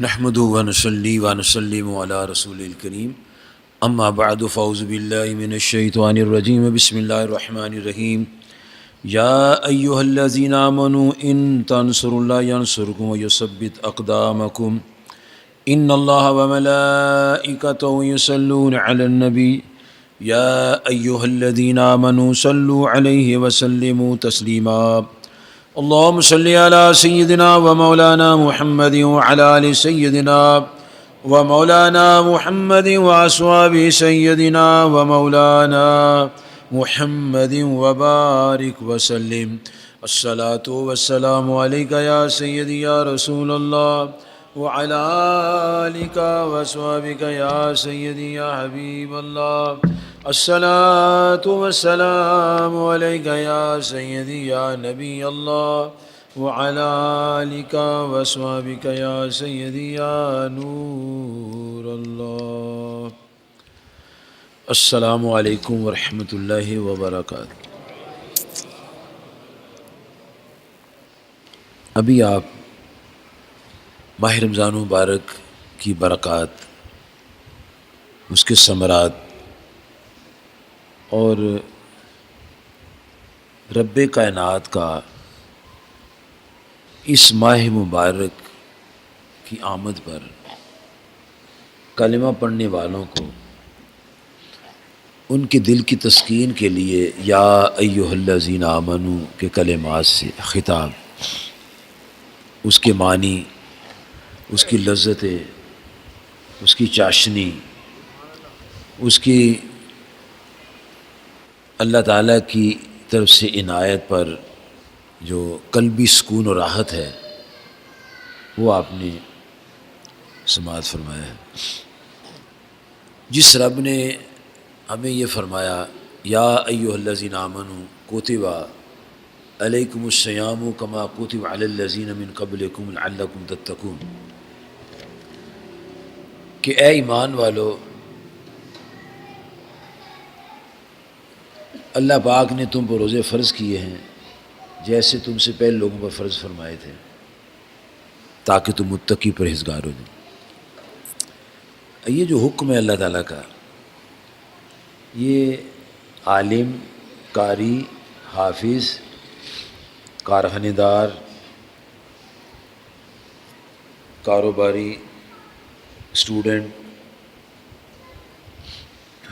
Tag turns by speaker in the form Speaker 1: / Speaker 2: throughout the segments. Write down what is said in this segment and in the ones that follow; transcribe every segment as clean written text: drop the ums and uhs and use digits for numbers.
Speaker 1: نحمد ونصلی ونسلم علی رسول الکریم اما بعد فاعوذ باللہ من الشیطان الرجیم بسم اللہ الرحمن الرحیم یا ایہا الذین آمنوا ان تنصروا اللہ ینصرکم ویثبت اقدامکم ان اللہ وملائکتہ یصلون علی النبی یا ایہا الذین آمنوا صلوا علیہ وسلموا تسلیما اللهم صل على سيدنا ومولانا محمد وعلى آل سيدنا ومولانا محمد وأصحاب سيدنا ومولانا محمد وبارك وسلم الصلاة والسلام عليك يا سيدي يا رسول الله وعلى آلك وأصحابك يا سيدي يا حبيب الله الصلاة والسلام عليك يا سيدي يا نبي الله وعلى آلك وأصحابك يا سيدي يا نور الله السلام علیکم ورحمۃ اللہ وبرکاتہ۔ ابھی آپ ماہ رمضان مبارک کی برکات، اس کے ثمرات اور رب کائنات کا اس ماہ مبارک کی آمد پر کلمہ پڑھنے والوں کو ان کے دل کی تسکین کے لیے یا ایھا الذین آمنوا کے کلمات سے خطاب، اس کے معنی، اس کی لذتیں، اس کی چاشنی، اس کی اللہ تعالیٰ کی طرف سے عنایت پر جو قلبی سکون و راحت ہے وہ آپ نے سماعت فرمایا ہے۔ جس رب نے ہمیں یہ فرمایا یا ایھا الذین آمنوا کتب علیکم الصیام کما کتب علی الذین من قبلکم لعلکم تتقون، کہ اے ایمان والو، اللہ پاک نے تم پر روزے فرض کیے ہیں جیسے تم سے پہلے لوگوں پر فرض فرمائے تھے، تاکہ تم متقی پرہیزگار ہو جاؤ۔ یہ جو حکم ہے اللہ تعالیٰ کا، یہ عالم، قاری، حافظ، کارخانے دار، کاروباری، اسٹوڈنٹ،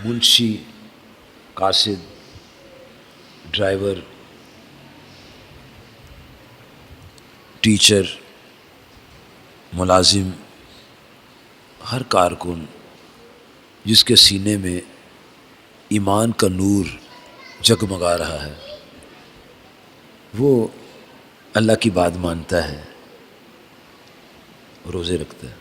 Speaker 1: منشی، قاصد، ڈرائیور، ٹیچر، ملازم، ہر کارکن جس کے سینے میں ایمان کا نور جگمگا رہا ہے، وہ اللہ کی بات مانتا ہے، روزے رکھتا ہے۔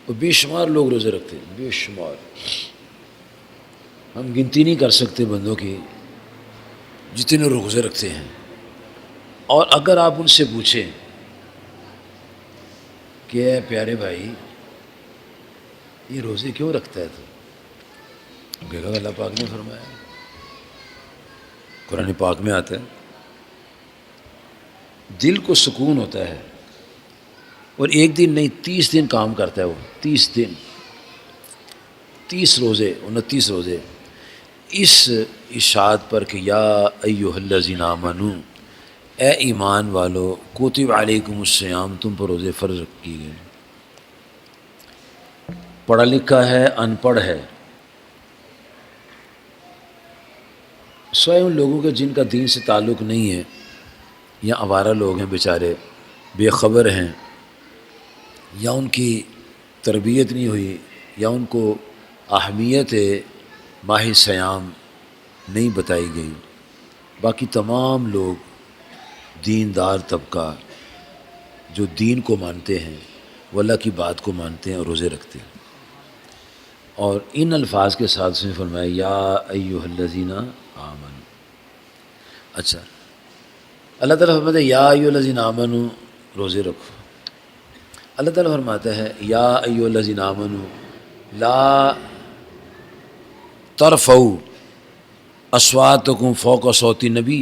Speaker 1: اور بے شمار لوگ روزے رکھتے ہیں، بے شمار، ہم گنتی نہیں کر سکتے بندوں کی جتنے روزے رکھتے ہیں۔ اور اگر آپ ان سے پوچھیں کہ اے پیارے بھائی یہ روزے کیوں رکھتا ہے تو کہے گا اللہ پاک نے فرمایا، قرآن پاک میں آتا ہے۔ دل کو سکون ہوتا ہے، اور ایک دن نہیں 30 دن کام کرتا ہے وہ، 30 دن، 30 روزے، 29 روزے، اس اشاعت پر کہ یا ایھا الذین آمنوا، اے ایمان والو، کتب علیکم الصیام، تم پر روزے فرض کی گئے۔ پڑھا لکھا ہے، ان پڑھ ہے، سوائے ان لوگوں کے جن کا دین سے تعلق نہیں ہے، یا آوارہ لوگ ہیں بیچارے، بے خبر ہیں، یا ان کی تربیت نہیں ہوئی، یا ان کو اہمیت ماہ صیام نہیں بتائی گئی۔ باقی تمام لوگ دیندار طبقہ جو دین کو مانتے ہیں، وہ اللہ کی بات کو مانتے ہیں اور روزے رکھتے ہیں۔ اور ان الفاظ کے ساتھ اس نے فرمایا یا ایھا الذین آمنوا۔ اچھا، اللہ تعالیٰ فرماتا ہے یا ایھا الذین آمنوا، روزے رکھو۔ اللہ تعالیٰ فرماتا ہے یا ایھا الذین آمنوا لا ترفعوا اصواتکم فوق صوت النبی،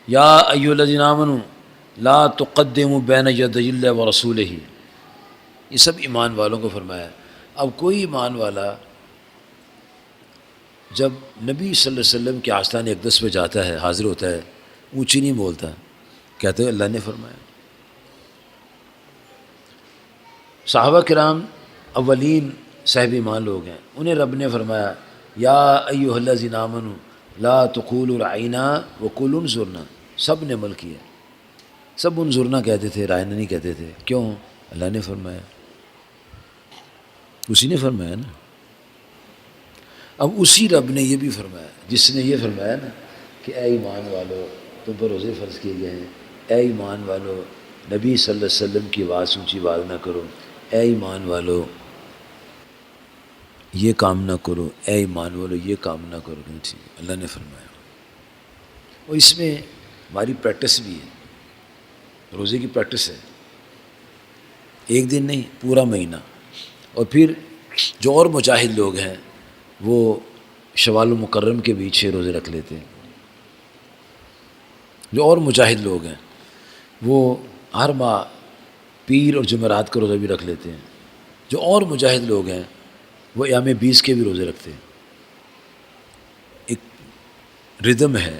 Speaker 1: یا ایھا الذین آمنوا لا تقدموا بین یدی اللہ ورسولہ، یہ سب ایمان والوں کو فرمایا۔ اب کوئی ایمان والا جب نبی صلی اللہ علیہ وسلم کے آستان اقدس پہ جاتا ہے، حاضر ہوتا ہے، اونچی نہیں بولتا، کہتے ہیں اللہ نے فرمایا۔ صحابہ کرام اولین صاحب ایمان لوگ ہیں، انہیں رب نے فرمایا یا ایھا الذین آمنوا لا تقولوا رعینا وقولوا انظرنا، سب نے عمل کیا، سب انظرنا کہتے تھے، رعینا نہیں کہتے تھے، کیوں؟ اللہ نے فرمایا، اسی نے فرمایا نا۔ اب اسی رب نے یہ بھی فرمایا، جس نے یہ فرمایا نا کہ اے ایمان والو تم پر روزے فرض کیے گئے ہیں، اے ایمان والو نبی صلی اللہ علیہ وسلم کی آواز اونچی آواز نہ کرو، اے ایمان والو یہ کام نہ کرو، اے ایمان والو یہ کام نہ کرو، ٹھیک ہے، اللہ نے فرمایا۔ اور اس میں ہماری پریکٹس بھی ہے، روزے کی پریکٹس ہے، ایک دن نہیں پورا مہینہ۔ اور پھر جو اور مجاہد لوگ ہیں وہ شوال المکرم کے بھی 6 روزے رکھ لیتے ہیں، جو اور مجاہد لوگ ہیں وہ ہر ماہ پیر اور جمعرات کا روزہ بھی رکھ لیتے ہیں، جو اور مجاہد لوگ ہیں وہ ایام 20 کے بھی روزے رکھتے ہیں۔ ایک ردم ہے،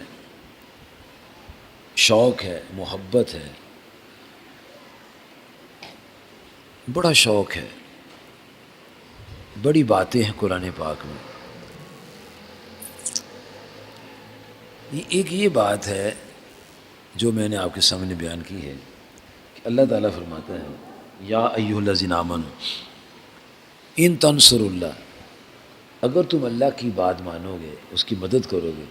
Speaker 1: شوق ہے، محبت ہے، بڑا شوق ہے، بڑی باتیں ہیں قرآن پاک میں۔ ایک یہ بات ہے جو میں نے آپ کے سامنے بیان کی ہے کہ اللہ تعالیٰ فرماتا ہے یا ایھا الذین آمنوا ان تنصروا اللہ، اگر تم اللہ کی بات مانو گے، اس کی مدد کرو گے،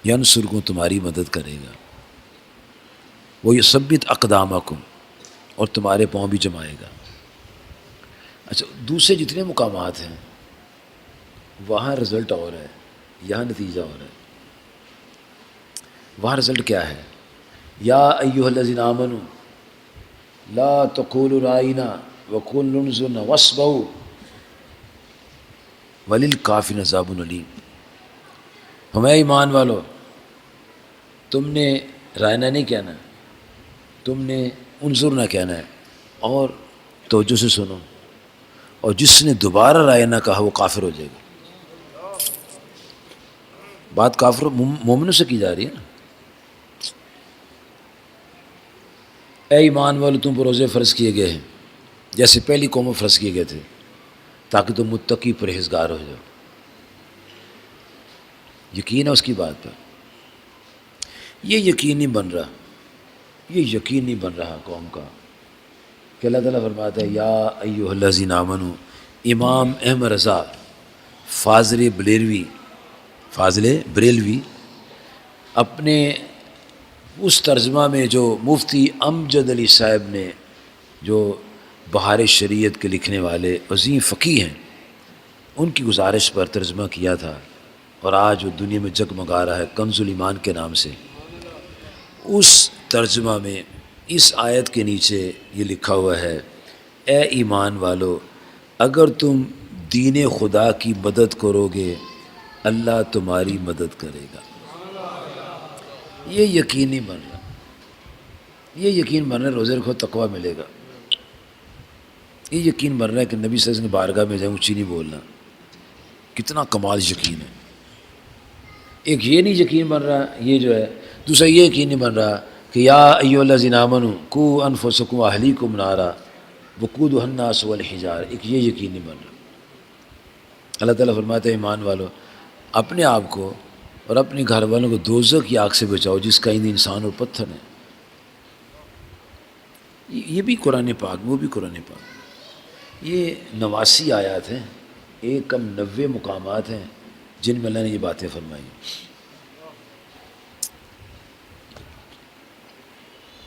Speaker 1: ینصرکم تمہاری مدد کرے گا، ویثبت اقدامکم اور تمہارے پاؤں بھی جمائے گا۔ اچھا، دوسرے جتنے مقامات ہیں وہاں رزلٹ اور ہے، یہاں نتیجہ اور ہے۔ وہاں رزلٹ کیا ہے؟ یا ایھا الذین آمنوا لا تقولوا رعینا وقولوا انظرنا واسمعوا وللکافرین عذاب علیم۔ ہمیں ایمان والو، تم نے رائنا نہیں کہنا، تم نے انظرنا کہنا ہے، اور توجہ سے سنو، اور جس نے دوبارہ رائنا کہا وہ کافر ہو جائے گا۔ بات کافر مومنوں سے کی جا رہی ہے نا۔ اے ایمان والو تم پر روزے فرض کیے گئے ہیں جیسے پہلی قوموں فرض کیے گئے تھے، تاکہ تم متقی پرہیزگار ہو جاؤ۔ یقین ہے اس کی بات پر، یہ یقین نہیں بن رہا، یہ یقین نہیں بن رہا قوم کا کہ اللہ تعالیٰ فرماتا ہے یا ایھا الذین آمنوا۔ امام احمد رضا فاضل بریلوی اپنے اس ترجمہ میں جو مفتی امجد علی صاحب نے، جو بہار شریعت کے لکھنے والے عظیم فقیہ ہیں، ان کی گزارش پر ترجمہ کیا تھا، اور آج وہ دنیا میں جگمگا رہا ہے کنز الایمان کے نام سے۔ اس ترجمہ میں اس آیت کے نیچے یہ لکھا ہوا ہے اے ایمان والو، اگر تم دین خدا کی مدد کرو گے اللہ تمہاری مدد کرے گا۔ یہ یقین نہیں بن رہا، یہ یقین بن رہا ہے روزے رکھو تقویٰ ملے گا، یہ یقین بن رہا ہے کہ نبی صلی اللہ علیہ وسلم کی بارگاہ میں جائیں اونچی نہیں بولنا، کتنا کمال یقین ہے۔ ایک یہ نہیں یقین بن رہا، یہ جو ہے دوسرا یہ یقین نہیں بن رہا کہ یا ایھا الذین آمنوا قوا انفسکم واہلیکم نارا وقودھا الناس والحجارہ، ایک یہ یقین نہیں بن رہا۔ اللہ تعالیٰ فرماتے ہیں ایمان والو اپنے آپ کو اور اپنے گھر والوں کو دوزخ کی آگ سے بچاؤ جس کا ایندھن انسان اور پتھر ہے۔ یہ بھی قرآن پاک، وہ بھی قرآن پاک، یہ 89 آیات ہیں، ایک کم 90 مقامات ہیں جن میں اللہ نے یہ باتیں فرمائی۔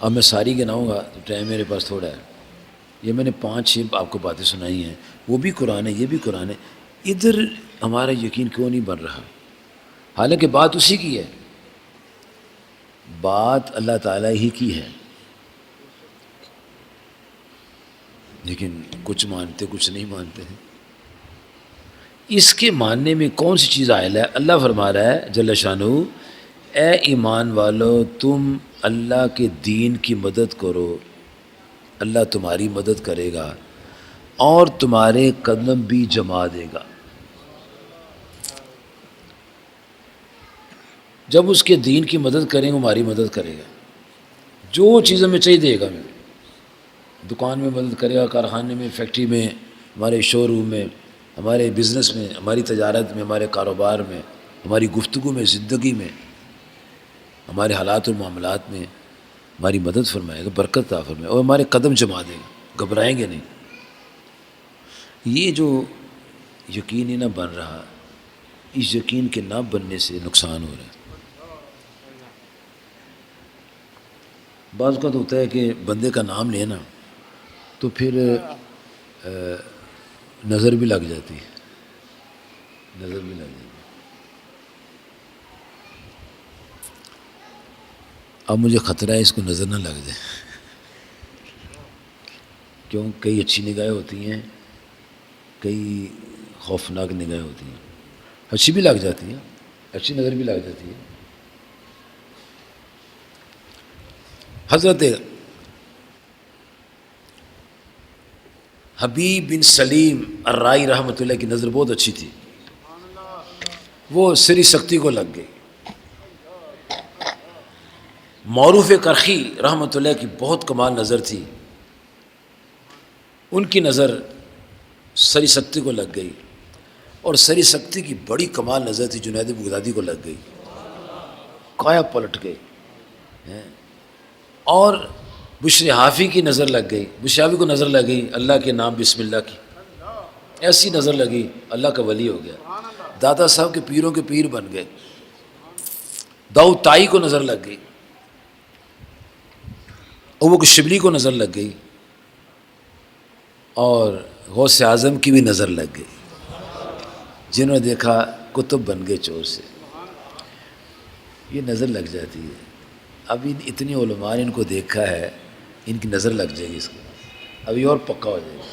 Speaker 1: اب میں ساری گناؤں گا تو ٹائم میرے پاس تھوڑا ہے، یہ میں نے 5-6 آپ کو باتیں سنائی ہیں، وہ بھی قرآن ہے، یہ بھی قرآن ہے۔ ادھر ہمارا یقین کیوں نہیں بن رہا؟ حالانکہ بات اسی کی ہے، بات اللہ تعالیٰ ہی کی ہے، لیکن کچھ مانتے کچھ نہیں مانتے ہیں۔ اس کے ماننے میں کون سی چیز عائل ہے؟ اللہ فرما رہا ہے جل شانہ اے ایمان والو تم اللہ کے دین کی مدد کرو، اللہ تمہاری مدد کرے گا اور تمہارے قدم بھی جما دے گا۔ جب اس کے دین کی مدد کریں گے ہماری مدد کرے گا، جو چیز ہمیں چاہیے دے گا ہمیں، دکان میں مدد کرے گا، کارخانے میں، فیکٹری میں، ہمارے شو روم میں، ہمارے بزنس میں، ہماری تجارت میں، ہمارے کاروبار میں، ہماری گفتگو میں، زندگی میں، ہمارے حالات و معاملات میں ہماری مدد فرمائے گا، برکت عطا فرمائے گا اور ہمارے قدم جما دے گا، گھبرائیں گے نہیں۔ یہ جو یقین ہی نہ بن رہا، اس یقین کے نہ بننے سے نقصان ہو رہا ہے۔ بعض اوقات ہوتا ہے کہ بندے کا نام لینا تو پھر نظر بھی لگ جاتی ہے، نظر بھی لگ جاتی ہے۔ اب مجھے خطرہ ہے اس کو نظر نہ لگ جائے، کیوں؟ کئی اچھی نگاہیں ہوتی ہیں، کئی خوفناک نگاہیں ہوتی ہیں، اچھی بھی لگ جاتی ہیں، اچھی نظر بھی لگ جاتی ہے۔ حضرت حبیب بن سلیم الرائی رحمۃ اللہ کی نظر بہت اچھی تھی، وہ سری سختی کو لگ گئی۔ معروف کرخی رحمۃ اللہ کی بہت کمال نظر تھی، ان کی نظر سری سختی کو لگ گئی، اور سری سختی کی بڑی کمال نظر تھی جنید بغدادی کو لگ گئی، کایا پلٹ گئے۔ اور بشر حافی کی نظر لگ گئی، بشر حافی کو نظر لگ گئی اللہ کے نام بسم اللہ کی، ایسی نظر لگی اللہ کا ولی ہو گیا، دادا صاحب کے پیروں کے پیر بن گئے۔ داؤد تائی کو نظر لگ گئی، ابو شبلی کو نظر لگ گئی، اور غوث اعظم کی بھی نظر لگ گئی، جنہوں نے دیکھا کتب بن گئے چور سے۔ یہ نظر لگ جاتی ہے۔ اب اتنی علماء نے ان کو دیکھا ہے، ان کی نظر لگ جائے گی اس کو، ابھی اور پکا ہو جائے گا۔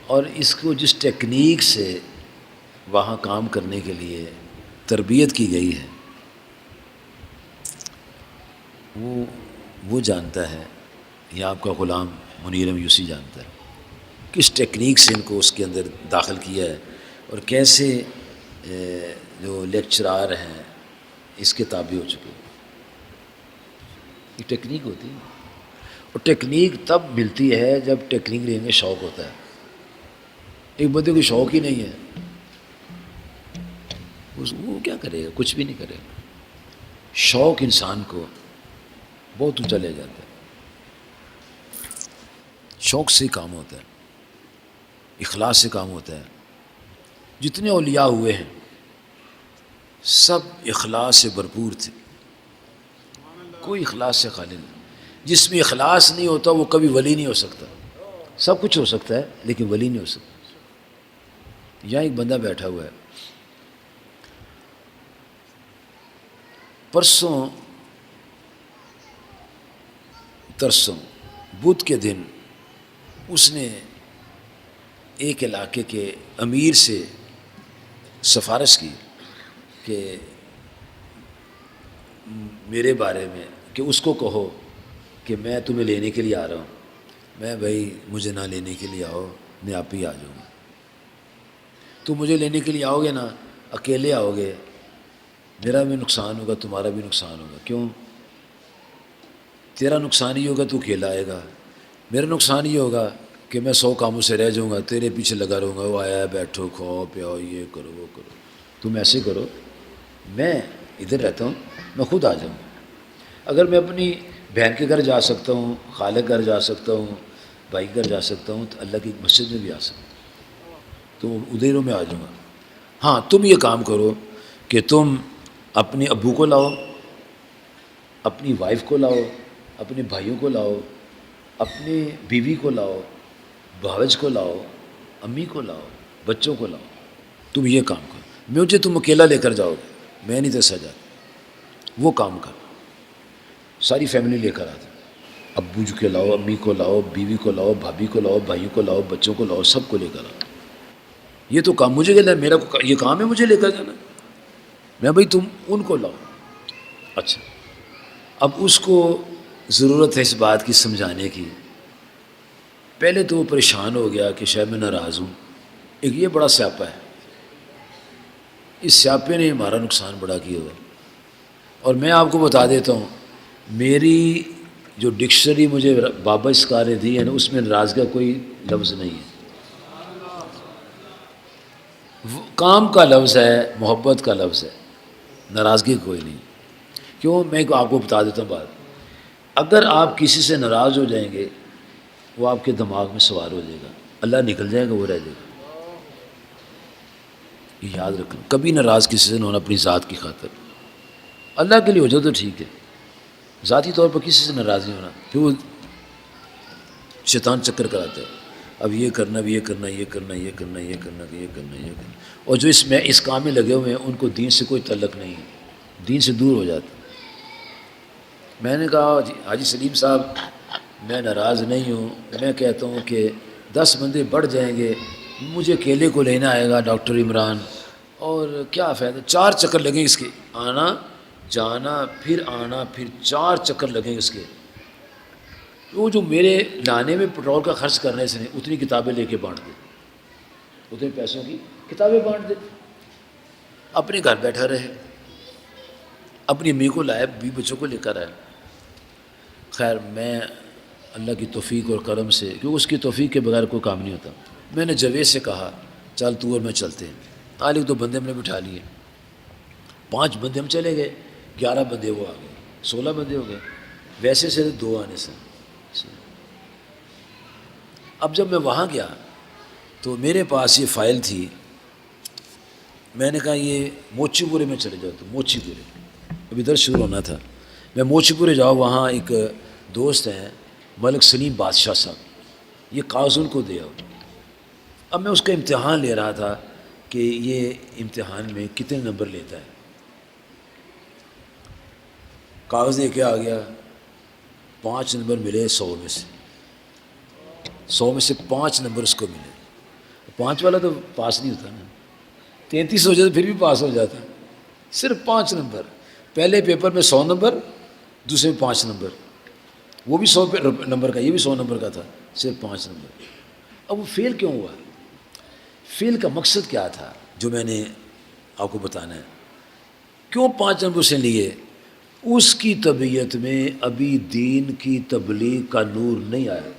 Speaker 1: اور اس کو جس ٹیکنیک سے وہاں کام کرنے کے لیے تربیت کی گئی ہے وہ جانتا ہے، یا آپ کا غلام منیر میوسی جانتا ہے، کس ٹیکنیک سے ان کو اس کے اندر داخل کیا ہے، اور کیسے جو لیکچرار ہیں اس کے تابع ہو چکے ہیں۔ یہ ٹیکنیک ہوتی ہے، اور ٹیکنیک تب ملتی ہے جب ٹیکنیک لینے میں شوق ہوتا ہے۔ ایک بندے کو شوق ہی نہیں ہے، وہ کیا کرے گا؟ کچھ بھی نہیں کرے گا۔ شوق انسان کو بہت اونچا لے جاتا ہے، شوق سے کام ہوتا ہے، اخلاص سے کام ہوتا ہے۔ جتنے اولیاء ہوئے ہیں سب اخلاص سے بھرپور تھے، کوئی اخلاص سے خالی نہیں۔ جس میں اخلاص نہیں ہوتا وہ کبھی ولی نہیں ہو سکتا۔ سب کچھ ہو سکتا ہے لیکن ولی نہیں ہو سکتا۔ یہاں ایک بندہ بیٹھا ہوا ہے، ترسوں بدھ کے دن اس نے ایک علاقے کے امیر سے سفارش کی کہ میرے بارے میں، کہ اس کو کہو کہ میں تمہیں لینے کے لیے آ رہا ہوں۔ میں بھائی مجھے نہ لینے کے لیے آؤ، میں آپ ہی آ جاؤں گا۔ تو مجھے لینے کے لیے آؤ گے نا، اکیلے آؤ گے، میرا بھی نقصان ہوگا، تمہارا بھی نقصان ہوگا۔ کیوں؟ تیرا نقصان یہ ہوگا تو اکیلا آئے گا، میرا نقصان یہ ہوگا کہ میں 100 کاموں سے رہ جاؤں گا، تیرے پیچھے لگا رہوں گا، وہ آیا ہے بیٹھو کھاؤ پیاؤ یہ کرو وہ کرو۔ تم ایسے کرو، میں ادھر رہتا ہوں، میں خود آ جاؤں۔ اگر میں اپنی بہن کے گھر جا سکتا ہوں، خالہ کے گھر جا سکتا ہوں، بھائی کے گھر جا سکتا ہوں، تو اللہ کی مسجد میں بھی آ سکتا ہوں، تو ادھر میں آ جاؤں گا۔ ہاں تم یہ کام کرو کہ تم اپنے ابو کو لاؤ، اپنی وائف کو لاؤ، اپنے بھائیوں کو لاؤ، اپنی بیوی کو لاؤ، بھاوج کو لاؤ، امی کو لاؤ، بچوں کو لاؤ، تم یہ کام کرو۔ مجھے تم اکیلا لے کر جاؤ گے، میں نہیں دسا جاتا، وہ کام کر۔ ساری فیملی لے کر آتا، ابو جو کے لاؤ، امی کو لاؤ، بیوی کو لاؤ، بھابھی کو لاؤ، بھائیوں کو لاؤ، بچوں کو لاؤ، سب کو لے کر آؤ۔ یہ تو کام مجھے لینا ہے، میرا یہ کام ہے مجھے لے کر جانا۔ میں بھائی تم ان کو لاؤ. اچھا اب اس کو ضرورت ہے اس بات کی سمجھانے کی. پہلے تو وہ پریشان ہو گیا کہ شاید میں ناراض ہوں. ایک یہ بڑا سیاپا ہے، اس سیاپے نے ہمارا نقصان بڑا کیا ہوا ہے. اور میں آپ کو بتا دیتا ہوں، میری جو ڈکشنری مجھے بابا اسکار نے دی ہے نا، اس میں ناراضگی کا کوئی لفظ نہیں ہے. کام کا لفظ ہے، محبت کا لفظ ہے، ناراضگی کوئی نہیں. کیوں؟ میں آپ کو بتا دیتا ہوں بات. اگر آپ کسی سے ناراض ہو جائیں گے، وہ آپ کے دماغ میں سوار ہو جائے گا، اللہ نکل جائے گا، وہ رہ جائے گا. یہ یاد رکھنا، کبھی ناراض کسی سے نہ ہونا اپنی ذات کی خاطر. اللہ کے لیے ہو جاؤ تو ٹھیک ہے، ذاتی طور پر کسی سے ناراض نہیں ہونا. پھر وہ شیطان چکر کراتا ہے، اب یہ کرنا، اب یہ کرنا، یہ کرنا، یہ کرنا، یہ کرنا، یہ کرنا، یہ کرنا. اور جو اس کام میں لگے ہوئے ہیں ان کو دین سے کوئی تعلق نہیں ہے، دین سے دور ہو جاتا. میں نے کہا حاجی سلیم صاحب میں ناراض نہیں ہوں، میں کہتا ہوں کہ 10 بندے بڑھ جائیں گے، مجھے اکیلے کو لینا آئے گا ڈاکٹر عمران، اور کیا فائدہ. 4 چکر لگیں اس کے، آنا جانا پھر آنا، پھر 4 چکر لگیں اس کے. وہ جو میرے لانے میں پٹرول کا خرچ کرنے سے نہیں، اتنی کتابیں لے کے بانٹ دے، اتنے پیسوں کی کتابیں بانٹ دے، اپنے گھر بیٹھا رہے، اپنی امی کو لائے، بی بچوں کو لے کر آئے. خیر میں اللہ کی توفیق اور کرم سے، کیونکہ اس کی توفیق کے بغیر کوئی کام نہیں ہوتا، میں نے جوید سے کہا چل تو اور میں چلتے ہیں. آج 2 بندے ہم نے بٹھا لیے، 5 بندے ہم چلے گئے، 11 بندے وہ آ گئے، 16 بندے ہو گئے. ویسے سے 2 آنے سے. اب جب میں وہاں گیا تو میرے پاس یہ فائل تھی. میں نے کہا یہ موچی پورے میں چلے جاؤ. تو موچی پورے ابھی درس شروع ہونا تھا. میں موچی پورے جاؤ، وہاں ایک دوست ہیں ملک سلیم بادشاہ صاحب، یہ کاغذ ان کو دے آؤ. اب میں اس کا امتحان لے رہا تھا کہ یہ امتحان میں کتنے نمبر لیتا ہے. کاغذ لے کے آ گیا، 5 نمبر ملے 100 میں سے، 100 میں سے 5 نمبر اس کو ملے. 5 والا تو پاس نہیں ہوتا نا، 33 ہو جاتا پھر بھی پاس ہو جاتا. صرف 5 نمبر. پہلے پیپر میں 100 نمبر، دوسرے میں 5 نمبر، وہ بھی 100 نمبر کا، یہ بھی 100 نمبر کا تھا، صرف 5 نمبر. اب وہ فیل کیوں ہوا؟ فیل کا مقصد کیا تھا جو میں نے آپ کو بتانا ہے. کیوں 5 نمبر سے لیے؟ اس کی طبیعت میں ابھی دین کی تبلیغ کا نور نہیں آیا،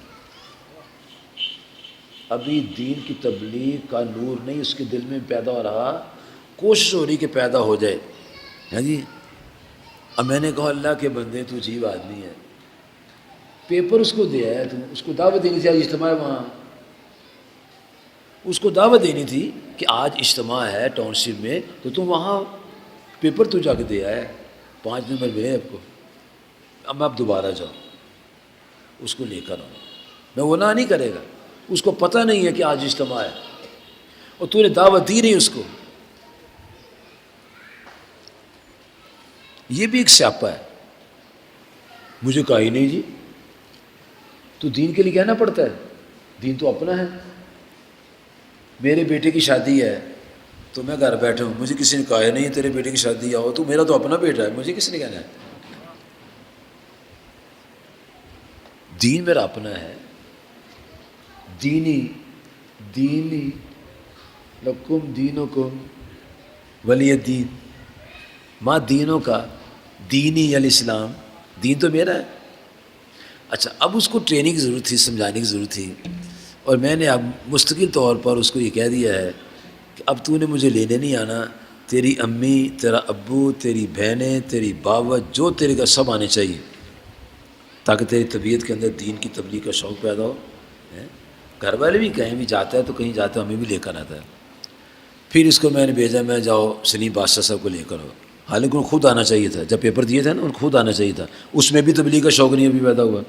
Speaker 1: ابھی دین کی تبلیغ کا نور نہیں اس کے دل میں پیدا ہو رہا. کوشش ہو رہی کہ پیدا ہو جائے. ہاں جی. اب میں نے کہا اللہ کے بندے تو عجیب آدمی ہے، پیپر اس کو دیا ہے، تم اس کو دعوت دینی تھی، آج اجتماع ہے وہاں، اس کو دعوت دینی تھی کہ آج اجتماع ہے ٹاؤن شپ میں، تو تم وہاں پیپر تو جا کے دیا ہے، 5 نمبر ملے آپ کو. اب آپ دوبارہ جاؤ، اس کو لے کر آؤ. میں وہ نہ نہیں کرے گا، اس کو پتہ نہیں ہے کہ آج اجتماع ہے، اور تو نے دعوت دی نہیں اس کو. یہ بھی ایک سیاپا ہے. مجھے کہا ہی نہیں جی. تو دین کے لیے کہنا پڑتا ہے، دین تو اپنا ہے. میرے بیٹے کی شادی ہے تو میں گھر بیٹھا ہوں، مجھے کسی نے کہا ہے نہیں تیرے بیٹے کی شادی آؤ، تو میرا تو اپنا بیٹا ہے، مجھے کس نے کہنا ہے. دین میرا اپنا ہے. دینی لکم دینکم ولی دین، ماں دینوں کا، دینی الاسلام، دین تو میرا ہے. اچھا اب اس کو ٹریننگ کی ضرورت تھی، سمجھانے کی ضرورت تھی، اور میں نے اب مستقل طور پر اس کو یہ کہہ دیا ہے کہ اب تو نے مجھے لینے نہیں آنا، تیری امی، تیرا ابو، تیری بہنیں، تیری باوت، جو تیرے کا سب آنے چاہیے، تاکہ تیری طبیعت کے اندر دین کی تبلیغ کا شوق پیدا ہو. گھر والے بھی کہیں بھی جاتا ہے تو کہیں جاتا ہے ہمیں بھی لے کر آتا ہے. پھر اس کو میں نے بھیجا، میں جاؤ سلیم بادشاہ صاحب کو لے کر آؤ. حالانکہ ان کو خود آنا چاہیے تھا، جب پیپر دیے تھے نا ان کو خود آنا چاہیے تھا. اس میں بھی تبلیغ کا شوق نہیں ابھی پیدا ہوا،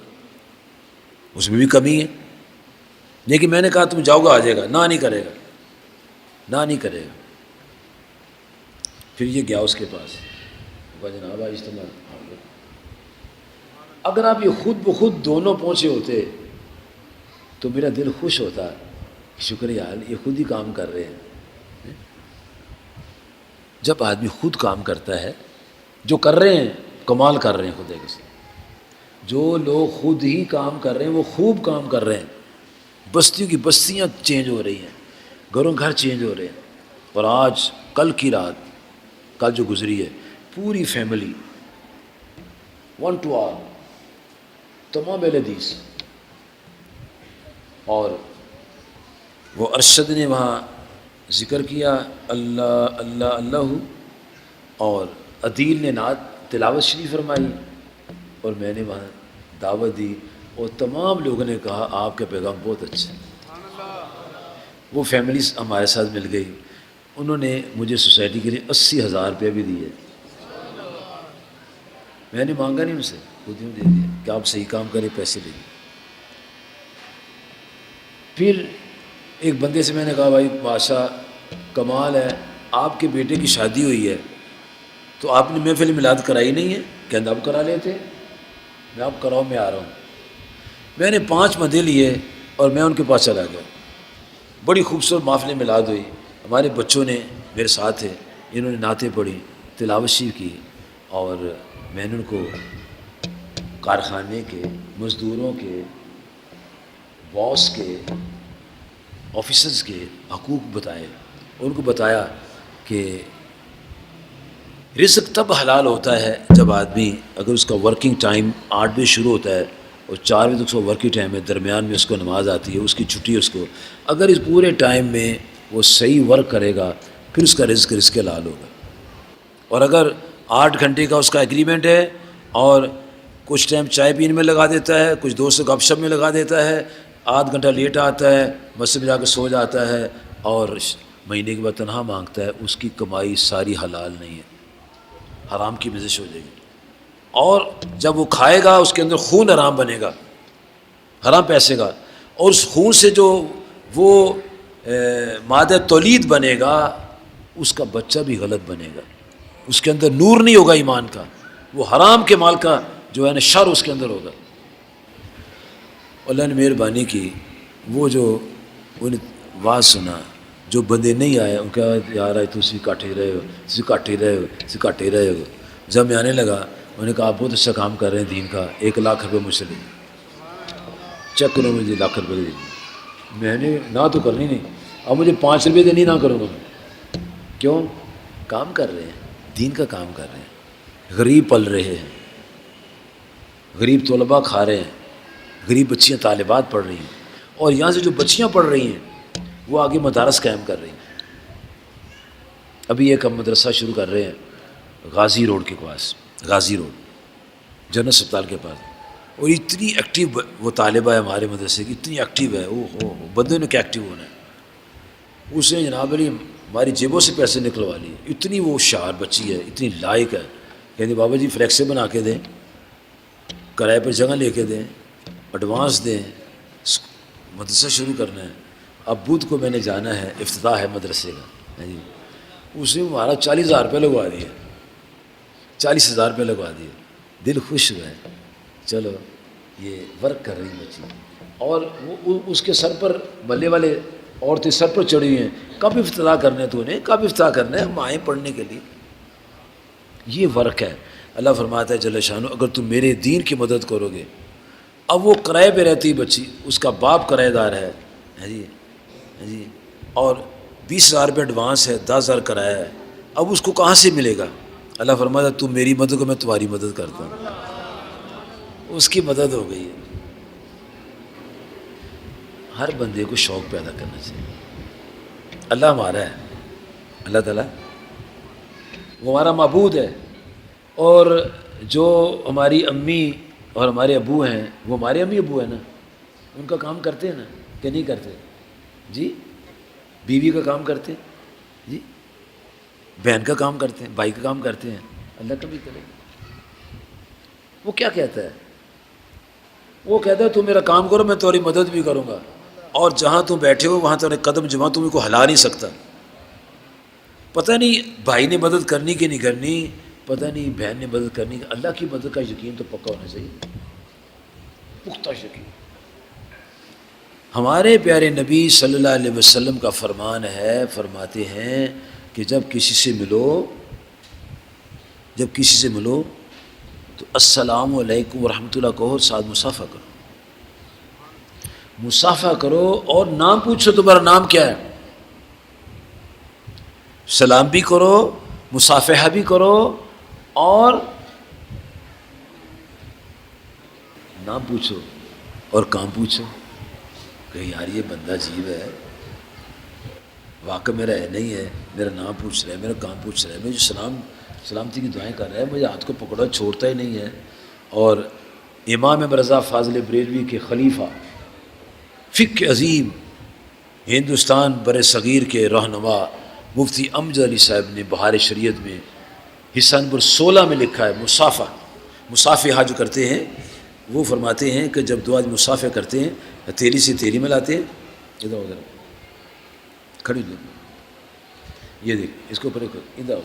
Speaker 1: اس میں بھی کمی ہے. لیکن میں نے کہا تم جاؤ گا، آ جائے گا. نہ نہیں کرے گا، نہ نہیں کرے گا. پھر یہ گیا اس کے پاس، کہا جناب آج اجتماع. اگر آپ یہ خود بخود دونوں پہنچے ہوتے تو میرا دل خوش ہوتا، شکر یار یہ خود ہی کام کر رہے ہیں. جب آدمی خود کام کرتا ہے، جو کر رہے ہیں کمال کر رہے ہیں خدا کے ساتھ، جو لوگ خود ہی کام کر رہے ہیں وہ خوب کام کر رہے ہیں، بستیوں کی بستیاں چینج ہو رہی ہیں، گھروں گھر چینج ہو رہے ہیں۔ اور آج کل کی رات، کل جو گزری ہے، پوری فیملی ون ٹو آل، تمام اہل حدیث، اور وہ ارشد نے وہاں ذکر کیا اللہ اللہ اللہ، اور عدیل نے نعت تلاوت شریف فرمائی، اور میں نے وہاں دعوت دی، اور تمام لوگوں نے کہا آپ کا پیغام بہت اچھا ہے۔ وہ فیملیز ہمارے ساتھ مل گئی، انہوں نے مجھے سوسائٹی کے لیے 80,000 روپیہ بھی دیے، میں نے مانگا نہیں ان سے، خود ہی دے دیا کہ آپ صحیح کام کریں، پیسے دیں۔ پھر ایک بندے سے میں نے کہا بھائی بادشاہ کمال ہے، آپ کے بیٹے کی شادی ہوئی ہے تو آپ نے محفل میلاد کرائی نہیں ہے؟ کہنا اب کرا لیتے، میں آپ کراؤ، میں آ رہا ہوں۔ میں نے 5 مدے لیے اور میں ان کے پاس چلا گیا، بڑی خوبصورت محفل میلاد ہوئی، ہمارے بچوں نے میرے ساتھ تھے، انہوں نے نعتیں پڑھی، تلاوت شریف کی، اور میں نے ان کو کارخانے کے مزدوروں کے، باس کے، آفیسرز کے حقوق بتائے، ان کو بتایا کہ رزق تب حلال ہوتا ہے جب آدمی، اگر اس کا ورکنگ ٹائم 8 بجے شروع ہوتا ہے اور 4 بجے تک اس کا ورکنگ ٹائم ہے، درمیان میں اس کو نماز آتی ہے، اس کی چھٹی ہے، اس کو اگر اس پورے ٹائم میں وہ صحیح ورک کرے گا پھر اس کا رزق حلال ہوگا۔ اور اگر 8 گھنٹے کا اس کا ایگریمنٹ ہے اور کچھ ٹائم چائے پینے میں لگا دیتا ہے، کچھ دوستوں گپ شپ میں لگا دیتا ہے، آدھ گھنٹہ لیٹ آتا ہے، مسجد میں جا کے سو جاتا ہے، اور مہینے کے بعد تنہا مانگتا ہے، اس کی کمائی ساری حلال نہیں ہے، حرام کی بزش ہو جائے گی۔ اور جب وہ کھائے گا اس کے اندر خون حرام بنے گا، حرام پیسے کا، اور اس خون سے جو وہ مادہ تولید بنے گا اس کا بچہ بھی غلط بنے گا، اس کے اندر نور نہیں ہوگا ایمان کا، وہ حرام کے مال کا جو ہے نا شر اس کے اندر ہوگا۔ اللہ نے مہربانی کی، وہ جو انہیں واز سنا، جو بندے نہیں آئے ان کا یار آئے تو اسی کاٹے رہے ہو، اسی کاٹے رہے ہو، اسی کاٹے رہے ہو۔ جب میں آنے لگا انہوں نے کہا آپ بہت اچھا کام کر رہے ہیں دین کا، 1 لاکھ روپے مجھ سے لیں، چیک کرو مجھے 1 لاکھ روپے دے دیں۔ میں نے نہ تو کرنی نہیں، اب مجھے 5 روپے دینی نہ کروں گا میں، کیوں؟ کام کر رہے ہیں، دین کا کام کر رہے ہیں، غریب پل رہے ہیں، غریب طلباء کھا رہے ہیں، غریب بچیاں طالبات پڑھ رہی ہیں، اور یہاں سے جو بچیاں پڑھ رہی ہیں وہ آگے مدارس قائم کر رہی ہیں۔ ابھی ایک ہم مدرسہ شروع کر رہے ہیں غازی روڈ کے پاس، غازی روڈ جنرل اسپتال کے پاس، اور اتنی ایکٹیو وہ طالبہ ہے ہمارے مدرسے کی، اتنی ایکٹیو ہے، او ہو بندے نے کیا ایکٹیو ہونا ہے، اس نے جناب علی ہماری جیبوں سے پیسے نکلوا لیے، اتنی وہ ہوشیار بچی ہے، اتنی لائق ہے، کہتے بابا جی فلیکسیں بنا کے دیں، کرائے پر جگہ لے کے دیں، ایڈوانس دیں، مدرسہ شروع کرنا ہے۔ اب بدھ کو میں نے جانا ہے، افتتاح ہے مدرسے کا، جی اس نے ہمارا 40,000 روپے لگوا دیے، 40,000 روپے لگوا دیے، دل خوش ہوا ہے، چلو یہ ورک کر رہی بچی، اور وہ اس کے سر پر محلے والے عورتیں سر پر چڑھی ہوئی ہیں، کب افتتاح کرنا ہے تو انہیں، کب افتتاح کرنا ہے، ہم آئیں پڑھنے کے لیے، یہ ورک ہے۔ اللہ فرماتا ہے جل شانہ اگر تم میرے دین کی مدد کرو گے، اب وہ کرائے پہ رہتی بچی، اس کا باپ کرایہ دار ہے جی، اور 20,000 روپے ایڈوانس ہے، 10,000 کرایہ ہے، اب اس کو کہاں سے ملے گا؟ اللہ فرماتا ہے تم میری مدد کو میں تمہاری مدد کرتا ہوں، اس کی مدد ہو گئی ہے۔ ہر بندے کو شوق پیدا کرنا چاہیے، اللہ ہمارا ہے، اللہ تعالیٰ وہ ہمارا معبود ہے، اور جو ہماری امی اور ہمارے ابو ہیں وہ ہمارے امی ابو ہیں نا، ان کا کام کرتے ہیں نا کہ نہیں کرتے؟ جی بیوی کا کام کرتے ہیں، جی بہن کا کام کرتے ہیں، بھائی کا کام کرتے ہیں، اللہ کا بھی کرے گا۔ وہ کیا کہتا ہے؟ وہ کہتا ہے تم میرا کام کرو میں تمہاری مدد بھی کروں گا، اور جہاں تم بیٹھے ہو وہاں تمہارے قدم جمع تمہیں کو ہلا نہیں سکتا۔ پتہ نہیں بھائی نے مدد کرنی کہ نہیں کرنی، پتہ نہیں بہن نے مدد کرنی، اللہ کی مدد کا یقین تو پکا ہونا چاہیے، پختہ یقین۔ ہمارے پیارے نبی صلی اللہ علیہ وسلم کا فرمان ہے، فرماتے ہیں کہ جب کسی سے ملو تو السلام علیکم ورحمۃ اللہ کہو، ساتھ مصافحہ کرو اور نام پوچھو تمہارا نام کیا ہے، سلام بھی کرو، مصافحہ بھی کرو اور نام پوچھو اور کام پوچھو کہ یار یہ بندہ عجیب ہے، واقع میرا ہے نہیں ہے، میرا نام پوچھ رہا ہے، میرا کام پوچھ رہا ہے، مجھے سلامتی کی دعائیں کر رہا ہے، مجھے ہاتھ کو پکڑا چھوڑتا ہی نہیں ہے۔ اور امام رضا فاضل بریلوی کے خلیفہ، فقہ عظیم، ہندوستان بر صغیر کے رہنما مفتی امجد علی صاحب نے بہار شریعت میں حصہ نمبر 16 میں لکھا ہے، مصافحہ جو کرتے ہیں وہ فرماتے ہیں کہ جب دو آدمی مصافحہ کرتے ہیں ہتھیلی سے ہتھیلی ملاتے ہیں، ادھر کھڑی دو، یہ دیکھ اس کو اوپر ادھر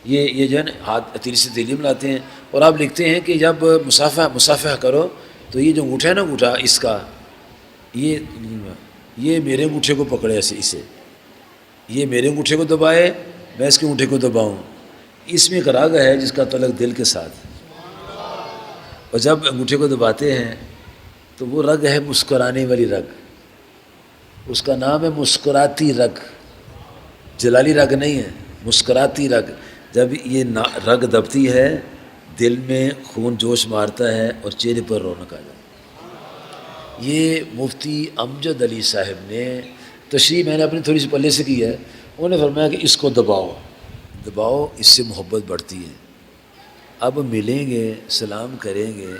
Speaker 1: یہ جو ہے نا ہاتھ ہتھیلی سے ہتھیلی ملاتے ہیں، اور آپ لکھتے ہیں کہ جب مصافحہ کرو تو یہ جو انگوٹھا ہے نا، انگوٹھا اس کا یہ میرے انگوٹھے کو پکڑے ایسے، اسے یہ میرے انگوٹھے کو دبائے، میں اس کے انگوٹھے کو دباؤں، اس میں ایک رگ ہے جس کا تعلق دل کے ساتھ، اور جب انگوٹھے کو دباتے ہیں تو وہ رگ ہے مسکرانے والی رگ، اس کا نام ہے مسکراتی رگ، جلالی رگ نہیں ہے، مسکراتی رگ۔ جب یہ رگ دبتی ہے دل میں خون جوش مارتا ہے اور چہرے پر رونق آ جاتی ہے۔ یہ مفتی امجد علی صاحب نے تشریح میں نے اپنی تھوڑی سی پلے سے کی ہے، انہوں نے فرمایا کہ اس کو دباؤ، اس سے محبت بڑھتی ہے۔ اب ملیں گے، سلام کریں گے،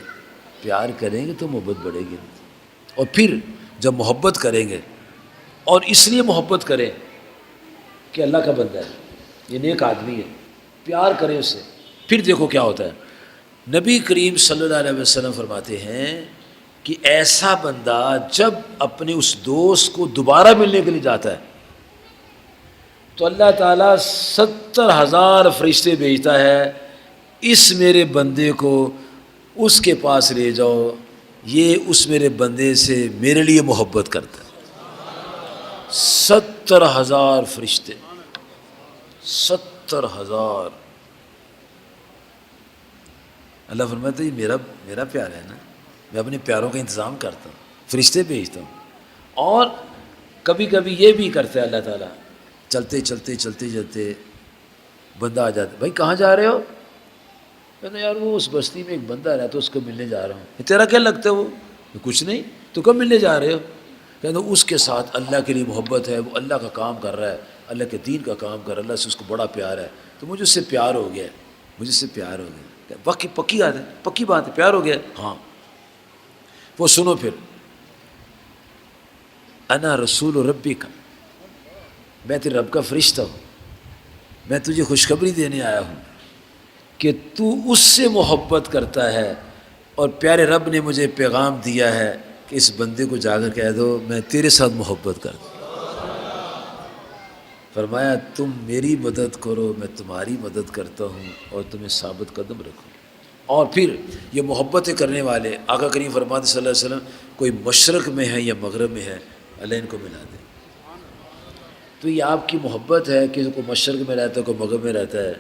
Speaker 1: پیار کریں گے تو محبت بڑھے گی، اور پھر جب محبت کریں گے اور اس لیے محبت کریں کہ اللہ کا بندہ ہے، یہ نیک آدمی ہے، پیار کریں اس سے، پھر دیکھو کیا ہوتا ہے۔ نبی کریم صلی اللہ علیہ وسلم فرماتے ہیں کہ ایسا بندہ جب اپنے اس دوست کو دوبارہ ملنے کے لیے جاتا ہے تو اللہ تعالیٰ 70,000 فرشتے بھیجتا ہے، اس میرے بندے کو اس کے پاس لے جاؤ، یہ اس میرے بندے سے میرے لیے محبت کرتا ہے۔ 70,000 فرشتے، 70,000۔ اللہ فرماتا ہے یہ میرا پیار ہے نا، میں اپنے پیاروں کا انتظام کرتا ہوں، فرشتے بھیجتا ہوں۔ اور کبھی کبھی یہ بھی کرتا ہے اللہ تعالیٰ، چلتے بندہ آ جاتا ہے، بھائی کہاں جا رہے ہو؟ کہتے ہیں یار وہ اس بستی میں ایک بندہ رہتا ہے، اس کو ملنے جا رہا ہوں۔ تیرا کیا لگتا ہے وہ؟ کچھ نہیں، تو کب ملنے جا رہے ہو؟ کہتے ہیں اس کے ساتھ اللہ کے لیے محبت ہے، وہ اللہ کا کام کر رہا ہے، اللہ کے دین کا کام کر رہا ہے، اللہ سے اس کو بڑا پیار ہے، تو مجھے اس سے پیار ہو گیا، پکی بات ہے، پیار ہو گیا۔ ہاں وہ سنو پھر، انا رسول ربی کا، میں تیرے رب کا فرشتہ ہوں، میں تجھے خوشخبری دینے آیا ہوں کہ تو اس سے محبت کرتا ہے، اور پیارے رب نے مجھے پیغام دیا ہے کہ اس بندے کو جا کر کہہ دو میں تیرے ساتھ محبت کرتا ہوں۔ فرمایا تم میری مدد کرو، میں تمہاری مدد کرتا ہوں اور تمہیں ثابت قدم رکھوں۔ اور پھر یہ محبتیں کرنے والے آقا کریم فرماتے صلی اللہ علیہ وسلم، کوئی مشرق میں ہے یا مغرب میں ہے، اللہ ان کو ملا دے۔ تو یہ آپ کی محبت ہے کہ کوئی مشرق میں رہتا ہے، کوئی مغرب میں رہتا ہے،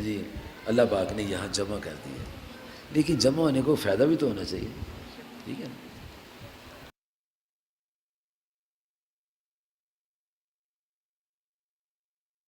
Speaker 1: جی اللہ پاک نے یہاں جمع کر دیا، لیکن جمع ہونے کو فائدہ بھی تو ہونا چاہیے، ٹھیک ہے نا۔